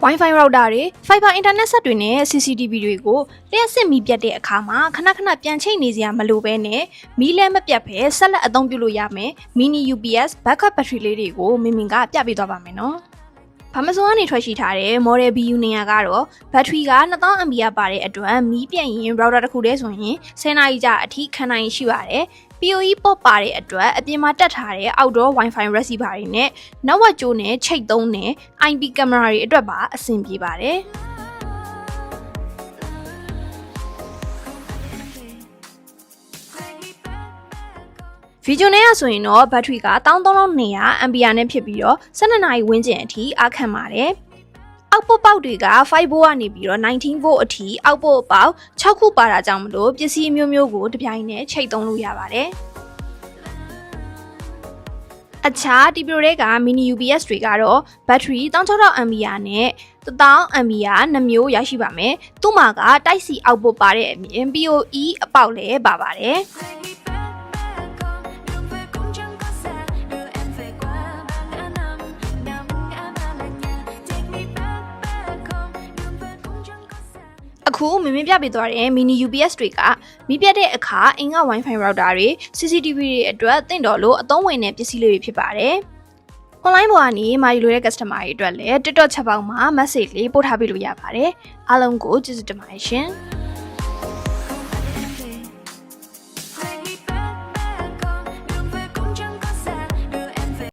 Wi-Fi router တွေ Fiber Internet ဆက်တွေနဲ့ CCTV တွေကိုလျှက်စစ်မီးပြတ်တဲ့အခါမှာခဏပြန်ချိတ်နေစရာမလိုဘဲနဲ့မီးလည်းမပြတ်ဘဲဆက်လက်အသုံးပြုလို့ရမယ် Mini UPS backup battery လေးတွေကိုမင်ကပြပေးသွားပါမယ်နော်။ဘာမစွန်ကနေထွက်ရှိထားတဲ့ Model BU နေရာကတော့ဘက်ထရီက 2000 mAh ပါတဲ့အတွက်မီးပြတ်ရင် router တစ်ခုတည်းဆိုရင်10နာရီကြာအထိခံနိုင်ရှိပါတယ်။ PoE port ပါတဲ့အတွက်အပြင်မှာတက်ထားတဲ့ outdoor Wi-Fi receiver တွေနဲ့နောက်ဝက်ကြိုးနဲ့ချိတ်သုံးတဲ့ IP camera တွေအတွက်ပါအဆင်ပြေပါတယ်။ဗီဒီယိုနဲ့ဆိုရင်တော့ဘက်ထရီက 13200 ampere နဲ့ဖြစ်ပြီးတော့12နာရီဝန်းကျင်အထိအားခံပါတယ်။အောက်ပို့ပေါက်တွေက5 volt ကနေပြီးတော့19 volt အထိအောက်ပို့ပေါက်6ခုပါတာကြောင့်မလို့ပစ္စည်းမျိုးကိုတစ်ပြိုင်နက်ချိတ်သုံးလို့ရပါတယ်။အခြားဒီပရိုတွေက Mini UPS တွေကတော့ဘက်ထရီ16000 ampere နဲ့1000 ampere နှစ်မျိုးရရှိပါမယ်။သူ့မှာက Type C output ပါတဲ့အပြင် PoE အပေါက်လည်းပါပါတယ်။အခုမင်းပြပေးသွားတဲ့ Mini UPS တွေကမီးပြတ်တဲ့အခါအင်္ဂါ Wi-Fi router တွေ CCTV တွေအတွက်သင့်တော်လို့အသုံးဝင်တဲ့ပစ္စည်းလေးတွေဖြစ်ပါတယ်။ online ပေါ်ကနေမာရီလိုတဲ့ customer တွေအတွက်လည်း TikTok chat box မှာ message လေးပို့ထားပေးလို့ရပါတယ်။အားလုံးကိုကျေးဇူးတင်ပါတယ်ရှင်။